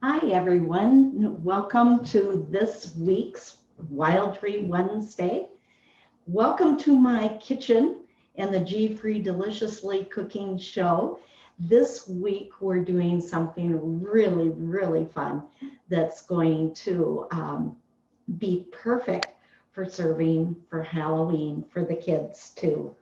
Hi, everyone. Welcome to this week's Wildtree Wednesday. Welcome to my kitchen and the G-Free Deliciously Cooking Show. This week, we're doing something really fun that's going to be perfect for serving for Halloween for the kids too.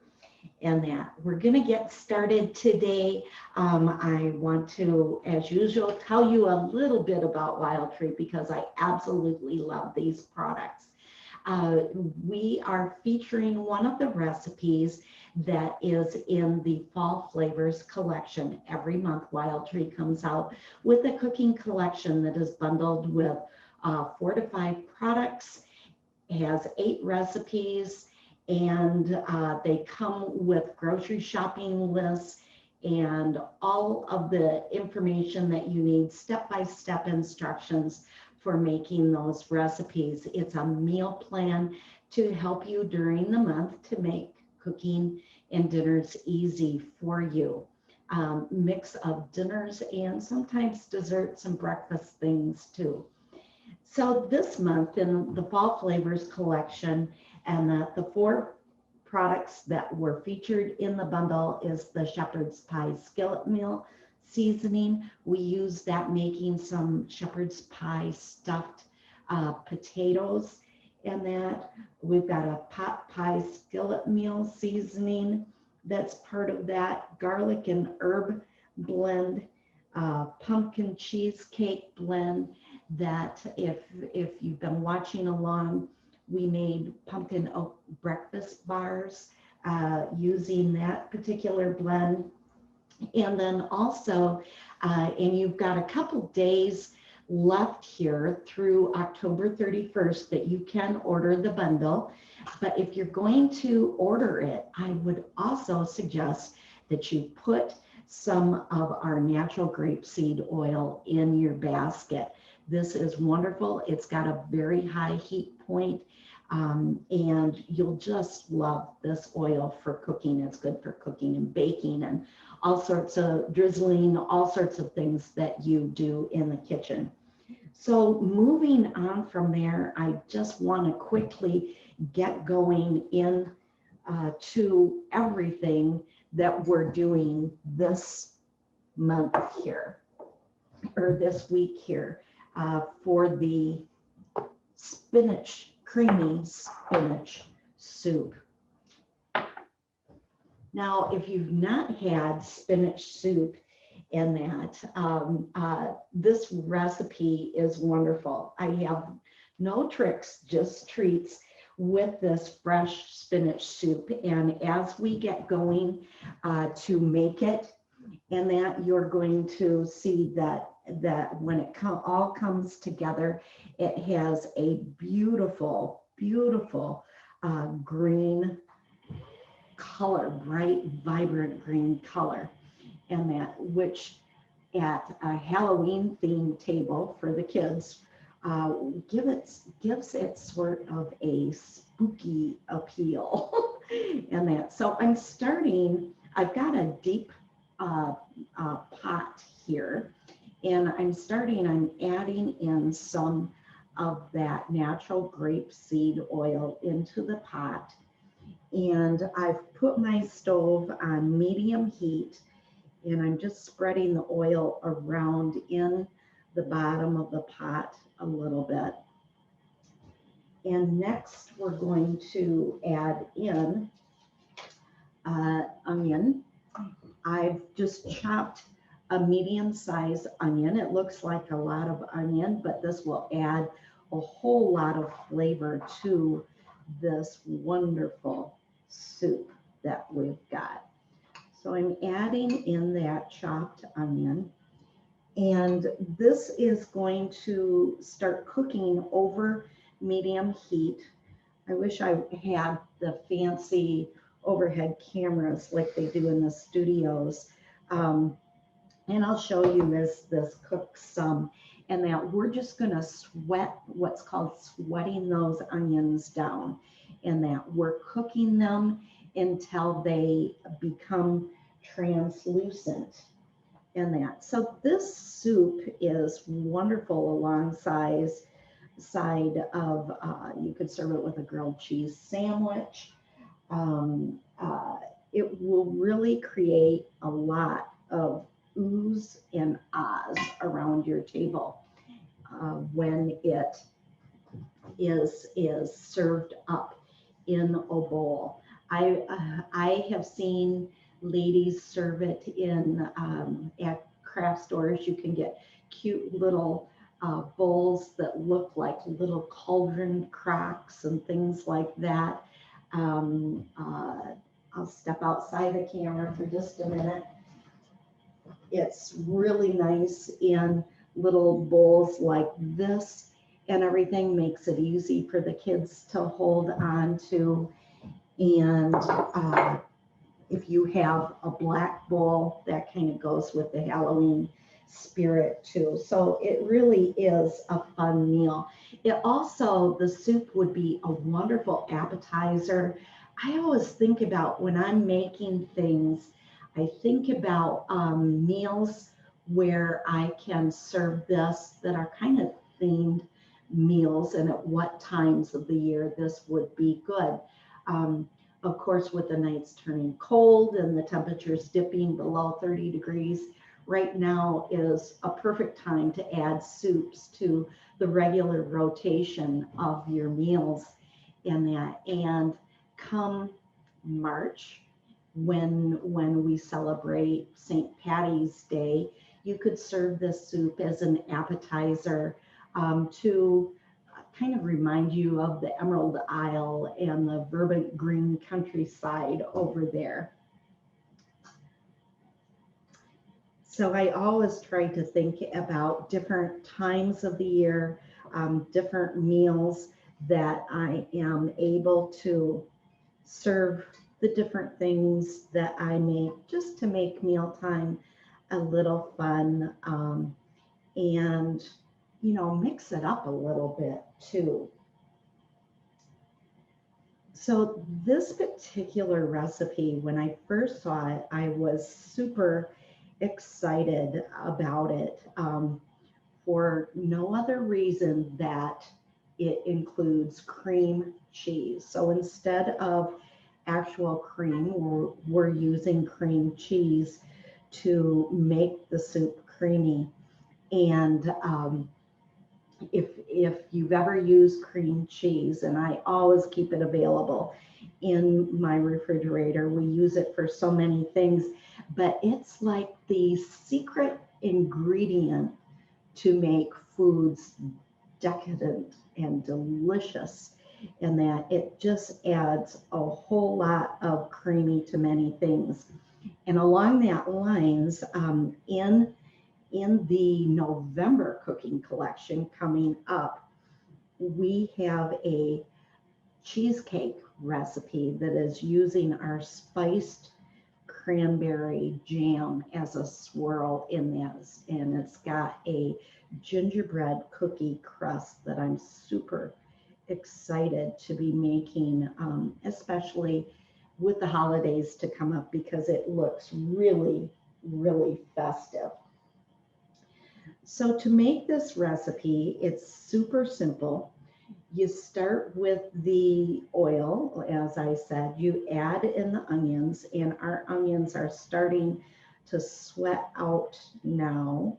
And that we're going to get started today. I want to, as usual, tell you a little bit about Wildtree because I absolutely love these products. We are featuring one of the recipes that is in the Fall Flavors collection. Every month, Wildtree comes out with a cooking collection that is bundled with 4 to 5 products. It has 8 recipes, and they come with grocery shopping lists and all of the information that you need, step-by-step instructions for making those recipes. It's a meal plan to help you during the month to make cooking and dinners easy for you. Mix of dinners and sometimes desserts and breakfast things too. So this month in the Fall Flavors collection, and the 4 products that were featured in the bundle is the shepherd's pie skillet meal seasoning. We use that making some shepherd's pie stuffed potatoes, and that we've got a pot pie skillet meal seasoning that's part of that, garlic and herb blend, pumpkin cheesecake blend that if you've been watching along, we made pumpkin oat breakfast bars using that particular blend. And then also, and you've got a couple days left here through October 31st that you can order the bundle. But if you're going to order it, I would also suggest that you put some of our natural grapeseed oil in your basket. This is wonderful. It's got a very high heat point, and you'll just love this oil for cooking. It's good for cooking and baking and all sorts of drizzling, all sorts of things that you do in the kitchen. So moving on from there, I just want to quickly get going in to everything that we're doing this month here, or this week here. For the creamy spinach soup. Now, if you've not had spinach soup in that, this recipe is wonderful. I have no tricks, just treats with this fresh spinach soup. And as we get going to make it, and that you're going to see that when it all comes together, it has a beautiful green color, bright, vibrant green color, and that which at a Halloween themed table for the kids gives it sort of a spooky appeal. And that, so I've got a deep pot here, and I'm adding in some of that natural grapeseed oil into the pot, and I've put my stove on medium heat, and I'm just spreading the oil around in the bottom of the pot a little bit. And next we're going to add in onion. I've just chopped a medium-sized onion. It looks like a lot of onion, but this will add a whole lot of flavor to this wonderful soup that we've got. So I'm adding in that chopped onion, and this is going to start cooking over medium heat. I wish I had the fancy overhead cameras like they do in the studios. And I'll show you this cooks some, and that we're just going to sweat, what's called sweating those onions down, and that we're cooking them until they become translucent. and that. So this soup is wonderful alongside of, you could serve it with a grilled cheese sandwich. Um, uh, it will really create a lot of oohs and ahs around your table when it is served up in a bowl. I have seen ladies serve it in at craft stores. You can get cute little bowls that look like little cauldron crocks and things like that. Um, uh, I'll step outside the camera for just a minute. It's really nice in little bowls like this, and everything makes it easy for the kids to hold on to. And if you have a black bowl, that kind of goes with the Halloween spirit too. So it really is a fun meal. It also, the soup would be a wonderful appetizer. I always think about when I'm making things, I think about meals where I can serve this that are kind of themed meals and at what times of the year this would be good. Of course, with the nights turning cold and the temperatures dipping below 30 degrees, right now is a perfect time to add soups to the regular rotation of your meals in that. And come March, when we celebrate St. Patty's Day, you could serve this soup as an appetizer to kind of remind you of the Emerald Isle and the verdant green countryside over there. So I always try to think about different times of the year, different meals that I am able to serve the different things that I make just to make mealtime a little fun, and, you know, mix it up a little bit too. So this particular recipe, when I first saw it, I was super excited about it for no other reason that it includes cream cheese. So instead of actual cream, we're using cream cheese to make the soup creamy. And if you've ever used cream cheese, and I always keep it available in my refrigerator, we use it for so many things, but it's like the secret ingredient to make foods decadent and delicious, in that it just adds a whole lot of creamy to many things. And along that lines, in the November cooking collection coming up, we have a cheesecake recipe that is using our spiced cranberry jam as a swirl in this. And it's got a gingerbread cookie crust that I'm super excited to be making, especially with the holidays to come up, because it looks really, really festive. So to make this recipe, it's super simple. You start with the oil, as I said, you add in the onions, and our onions are starting to sweat out now,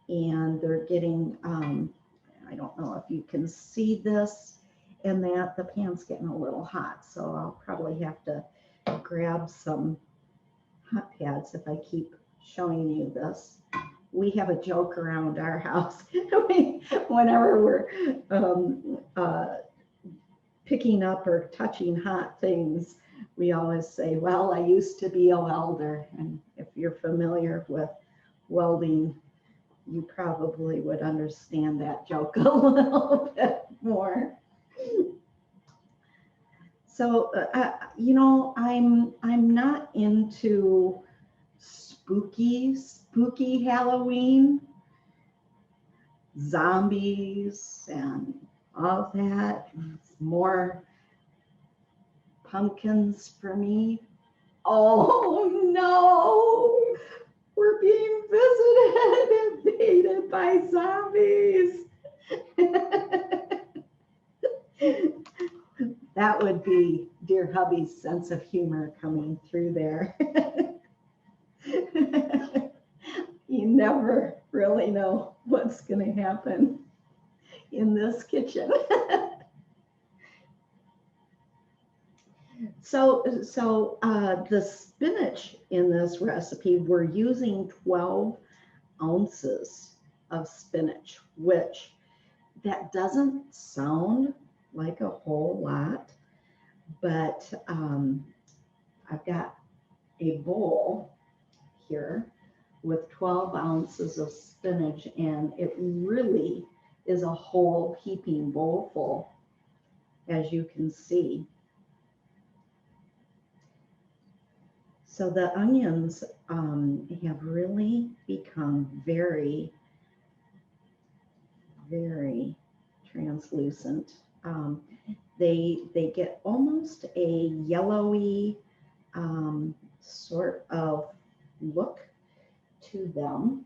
and they're getting, I don't know if you can see this, and that the pan's getting a little hot, so I'll probably have to grab some hot pads if I keep showing you this. We have a joke around our house. Whenever we're picking up or touching hot things, we always say, well, I used to be a welder. And if you're familiar with welding, you probably would understand that joke a little bit more. So, you know, I'm not into spooky Halloween, zombies and all that. It's more pumpkins for me. Oh no, we're being by zombies. That would be dear hubby's sense of humor coming through there. You never really know what's going to happen in this kitchen. So the spinach in this recipe, we're using 12 ounces of spinach, which that doesn't sound like a whole lot, but I've got a bowl here with 12 ounces of spinach, and it really is a whole heaping bowl full, as you can see. So the onions have really become very, very translucent. They get almost a yellowy sort of look to them.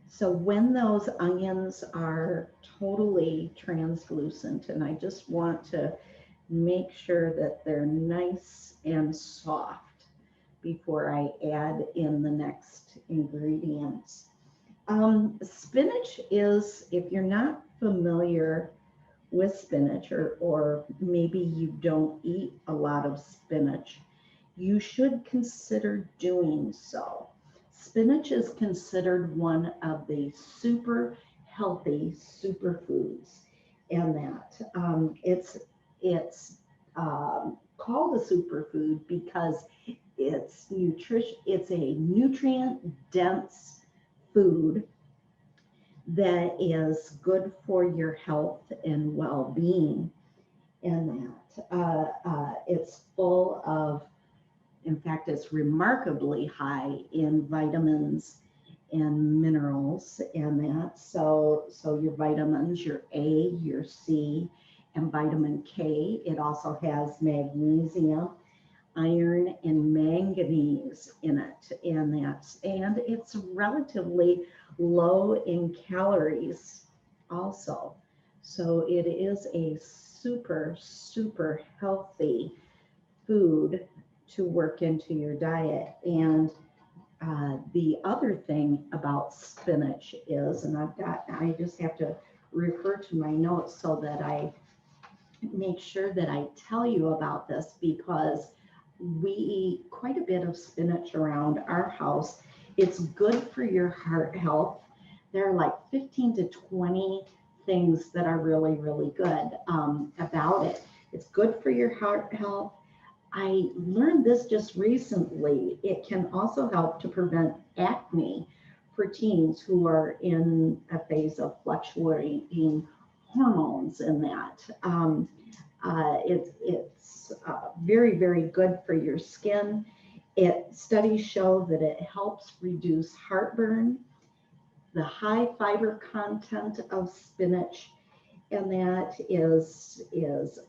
So when those onions are totally translucent, and I just want to make sure that they're nice and soft before I add in the next ingredients. Spinach is, if you're not familiar with spinach, or maybe you don't eat a lot of spinach, you should consider doing so. Spinach is considered one of the super healthy superfoods, and that it's called a superfood because it's a nutrient dense food that is good for your health and well-being, and that it's full of, in fact, it's remarkably high in vitamins and minerals, and that so your vitamins, your A, your C, and vitamin K. It also has magnesium, iron, and manganese in it, and it's relatively low in calories also. So it is a super, super healthy food to work into your diet. And the other thing about spinach is, and I just have to refer to my notes so that I make sure that I tell you about this, because we eat quite a bit of spinach around our house. It's good for your heart health. There are like 15 to 20 things that are really, really good about it. It's good for your heart health. I learned this just recently. It can also help to prevent acne for teens who are in a phase of fluctuating hormones, and that. It's very, very good for your skin. Studies show that it helps reduce heartburn, the high fiber content of spinach, and that is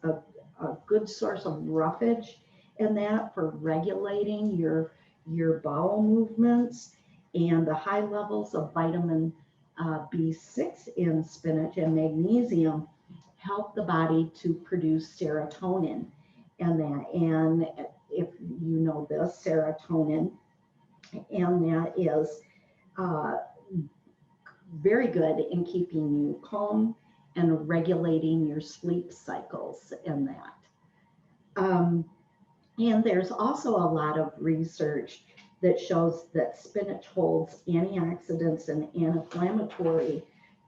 a good source of roughage, and that for regulating your bowel movements, and the high levels of vitamin B6 in spinach and magnesium help the body to produce serotonin, and if you know this, serotonin, and that is very good in keeping you calm and regulating your sleep cycles, and that. And there's also a lot of research that shows that spinach holds antioxidants and anti-inflammatory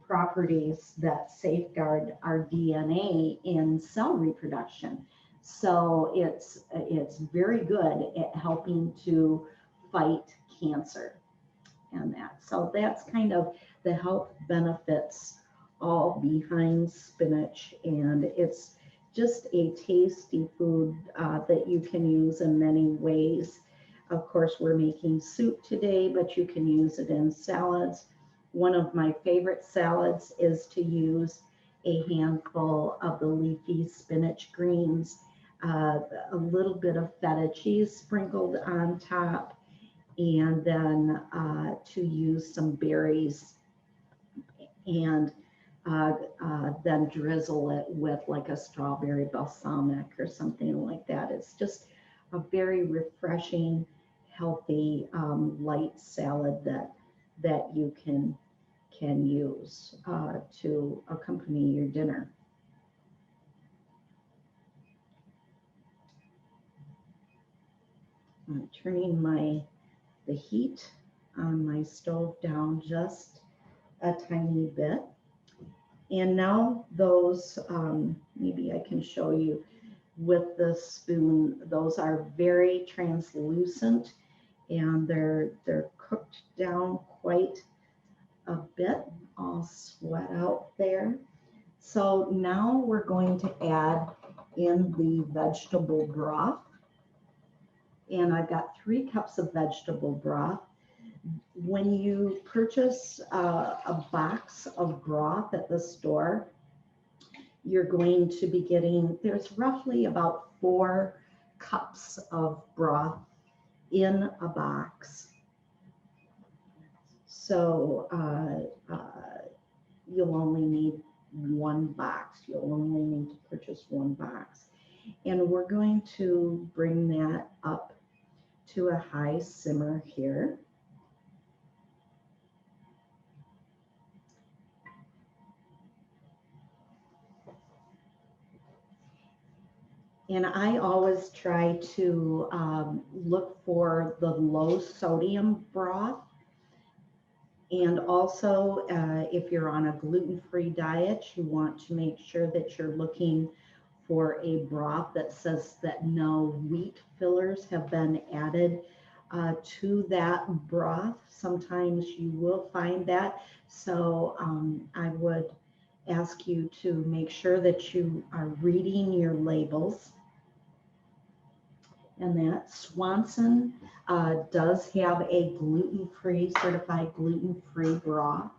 properties that safeguard our DNA in cell reproduction. So it's very good at helping to fight cancer, and that. So that's kind of the health benefits all behind spinach, and it's just a tasty food that you can use in many ways. Of course, we're making soup today, but you can use it in salads. One of my favorite salads is to use a handful of the leafy spinach greens, a little bit of feta cheese sprinkled on top, and then to use some berries and then drizzle it with like a strawberry balsamic or something like that. It's just a very refreshing, healthy, light salad that you can use to accompany your dinner. I'm turning the heat on my stove down just a tiny bit. And now those, maybe I can show you with the spoon, those are very translucent and they're cooked down quite a bit, all sweat out there. So now we're going to add in the vegetable broth. And I've got 3 cups of vegetable broth. When you purchase a box of broth at the store, you're going to be getting, there's roughly about 4 cups of broth in a box. So you'll only need 1 box. You'll only need to purchase 1 box. And we're going to bring that up to a high simmer here. And I always try to look for the low sodium broth. And also, if you're on a gluten-free diet, you want to make sure that you're looking for a broth that says that no wheat fillers have been added to that broth. Sometimes you will find that. So I would ask you to make sure that you are reading your labels. And that Swanson does have a gluten-free, certified gluten-free broth.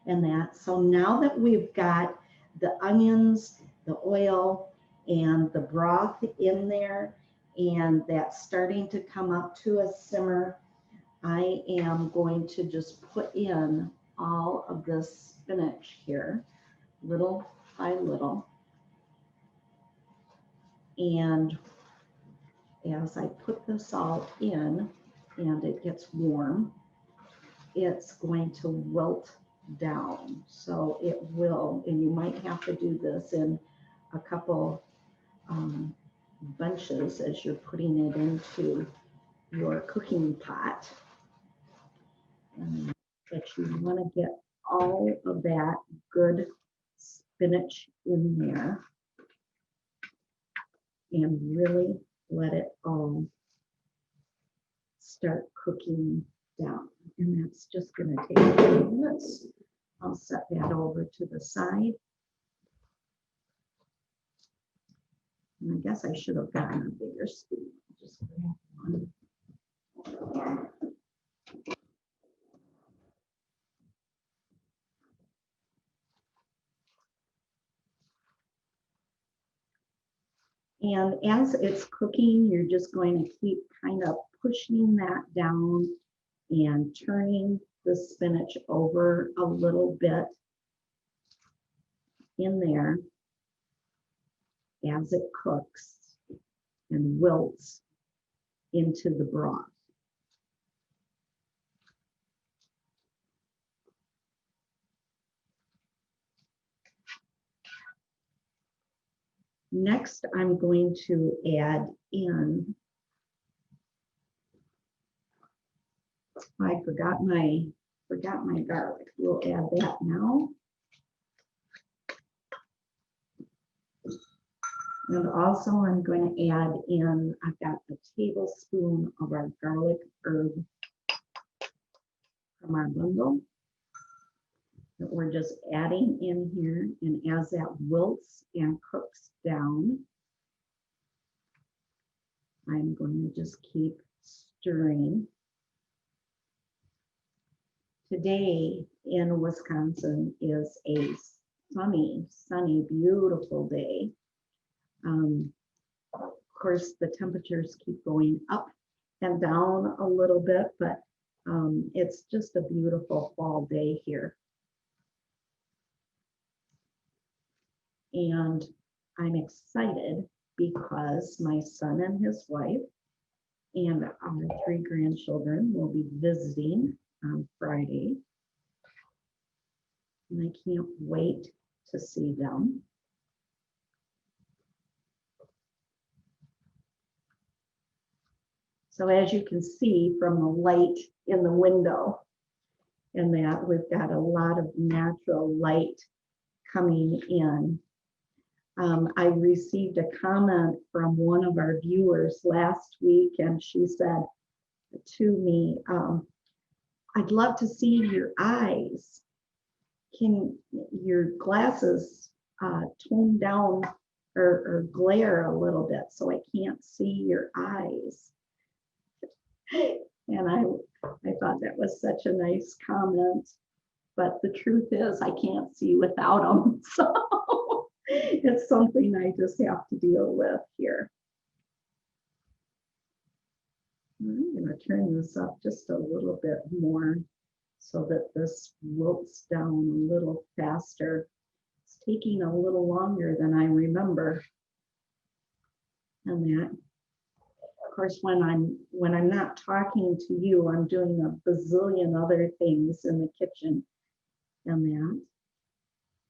And that, so now that we've got the onions, the oil, and the broth in there, and that's starting to come up to a simmer, I am going to just put in all of this spinach here, little by little. And as I put this all in and it gets warm, it's going to wilt down. So it will, and you might have to do this in a couple bunches as you're putting it into your cooking pot. But you want to get all of that good spinach in there and really let it all start cooking down. And that's just going to take a few minutes. I'll set that over to the side. And I guess I should have gotten a bigger spoon. Just grab one. And as it's cooking, you're just going to keep kind of pushing that down and turning the spinach over a little bit in there as it cooks and wilts into the broth. Next, I'm going to add in, I forgot my garlic. We'll add that now. And also I'm going to add in, I've got a tablespoon of our garlic herb from our bundle that we're just adding in here. And as that wilts and cooks down, I'm going to just keep stirring. Today in Wisconsin is a sunny, beautiful day. Of course, the temperatures keep going up and down a little bit, but it's just a beautiful fall day here. And I'm excited because my son and his wife and our 3 grandchildren will be visiting on Friday. And I can't wait to see them. So as you can see from the light in the window, and that we've got a lot of natural light coming in. I received a comment from one of our viewers last week, and she said to me, I'd love to see your eyes. Can your glasses tone down or glare a little bit so I can't see your eyes? And I thought that was such a nice comment, but the truth is I can't see without them. So it's something I just have to deal with here. I'm going to turn this up just a little bit more so that this wilts down a little faster. It's taking a little longer than I remember. And that, of course, when I'm not talking to you, I'm doing a bazillion other things in the kitchen and that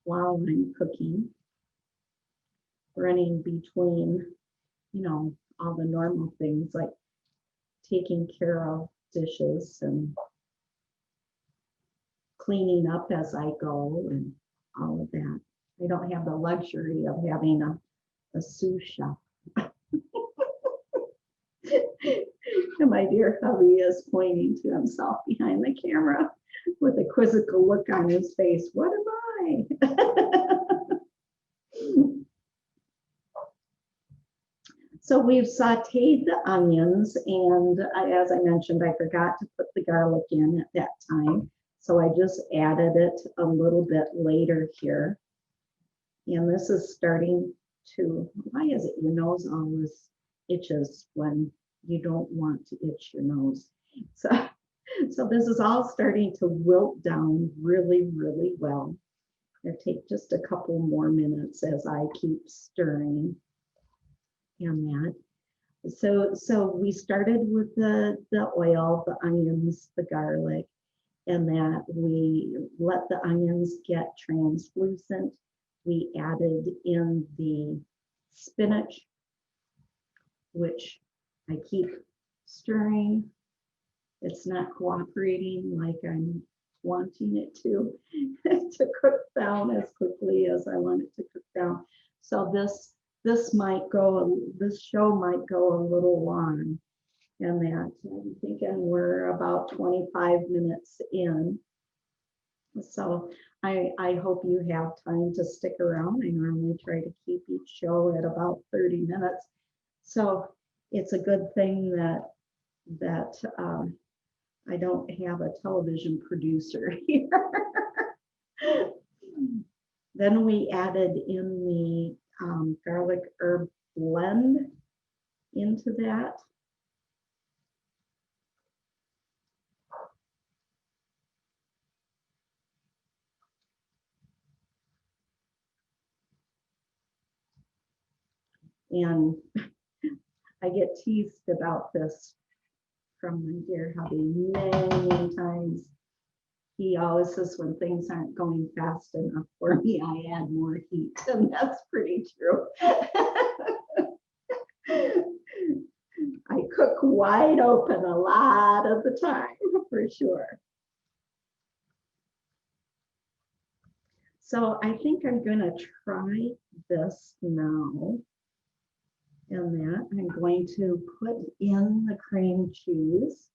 while I'm cooking, running between, you know, all the normal things like taking care of dishes and cleaning up as I go and all of that. I don't have the luxury of having a sous chef. And my dear hubby is pointing to himself behind the camera with a quizzical look on his face. What am I? So we've sauteed the onions, and as I mentioned, I forgot to put the garlic in at that time. So I just added it a little bit later here. And this is starting to, why is it your nose always itches when you don't want to itch your nose? So this is all starting to wilt down really, really well. It'll take just a couple more minutes as I keep stirring and that. So we started with the oil, the onions, the garlic, and that we let the onions get translucent. We added in the spinach, which I keep stirring. It's not cooperating like I'm wanting it to cook down as quickly as I want it to cook down. So this show might go a little long, and that I'm thinking we're about 25 minutes in. So I hope you have time to stick around. I normally try to keep each show at about 30 minutes. So it's a good thing that I don't have a television producer here. Then we added in the garlic herb blend into that. And I get teased about this from my dear hubby many times. He always says when things aren't going fast enough for me, I add more heat, and that's pretty true. I cook wide open a lot of the time, for sure. So I think I'm going to try this now. And that I'm going to put in the cream cheese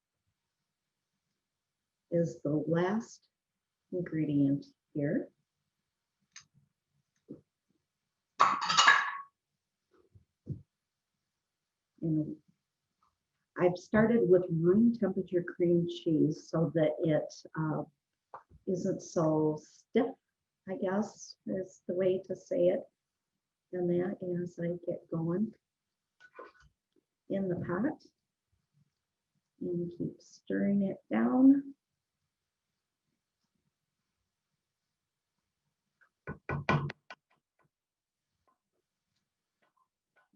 is the last ingredient here. And I've started with room temperature cream cheese so that it isn't so stiff, I guess is the way to say it. And that as I get going in the pot. And keep stirring it down.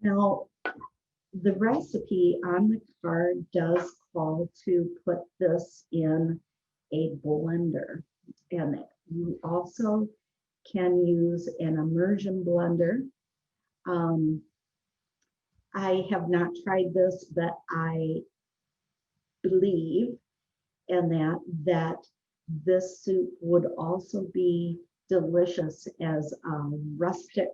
Now, the recipe on the card does call to put this in a blender, and you also can use an immersion blender. I have not tried this, but I believe and that this soup would also be delicious as a rustic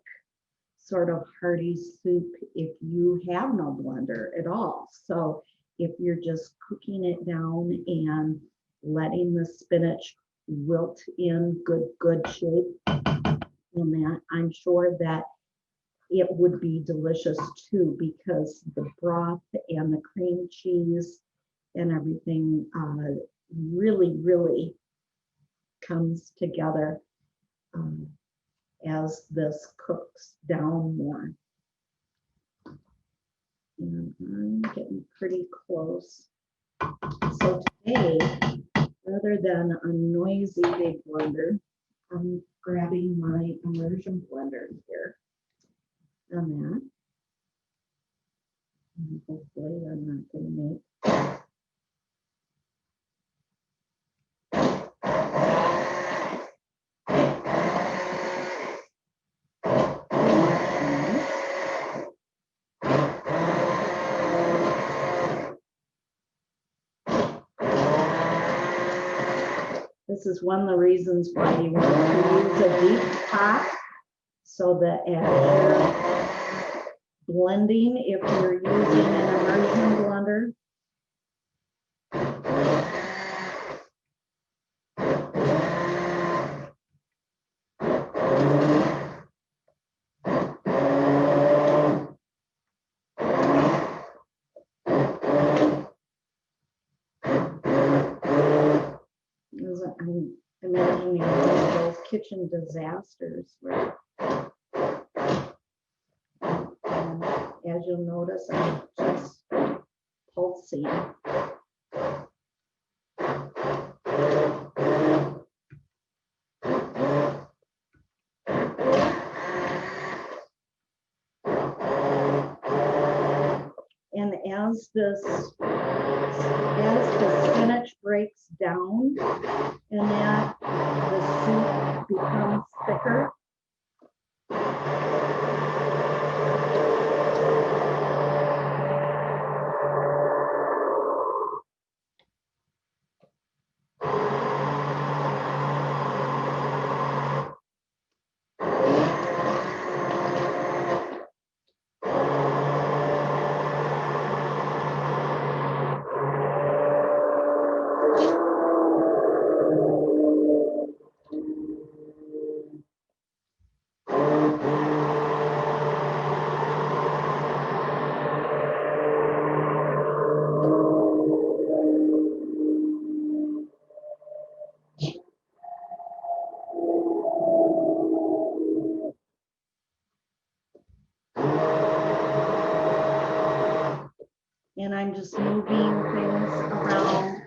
sort of hearty soup if you have no blender at all. So if you're just cooking it down and letting the spinach wilt in good shape, and that I'm sure that it would be delicious too, because the broth and the cream cheese and everything really comes together as this cooks down more. And I'm getting pretty close. So today, rather than a noisy big blender, I'm grabbing my immersion blender here on that. And hopefully I'm not going to make This is one of the reasons why you want to use a deep pot, so that as you're blending, if you're using an immersion blender, I'm imagining one of those kitchen disasters where, as you'll notice, I'm just pulsing. And as the spinach breaks down and that the soup becomes thicker, and I'm just moving things around.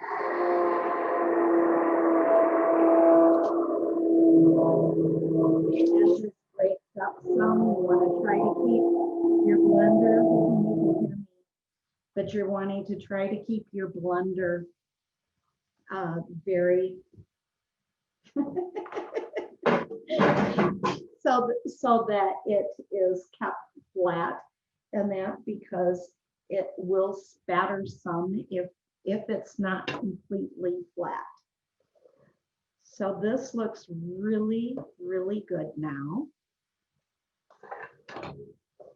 As this breaks up some, you want to try to keep your blender, but you're wanting to try to keep your blender very so that it is kept flat, and that because it will spatter some if it's not completely flat. So this looks really good now.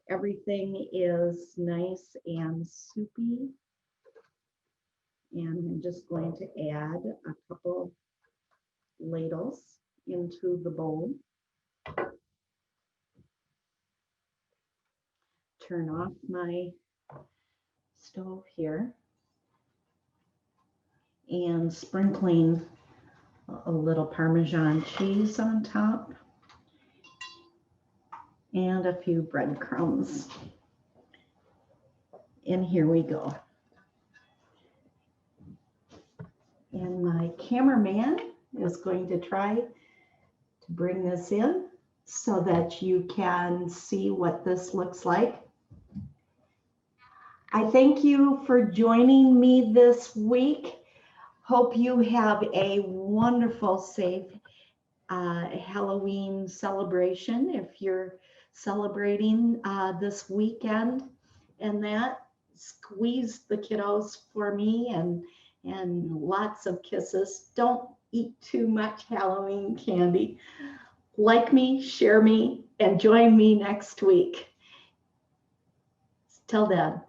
Everything is nice and soupy. And I'm just going to add a couple ladles into the bowl. Turn off my stove here and sprinkling a little Parmesan cheese on top and a few breadcrumbs. And here we go. And my cameraman is going to try to bring this in so that you can see what this looks like. I thank you for joining me this week. Hope you have a wonderful, safe Halloween celebration if you're celebrating this weekend. And that, squeeze the kiddos for me and lots of kisses. Don't eat too much Halloween candy. Like me, share me, and join me next week. Till then.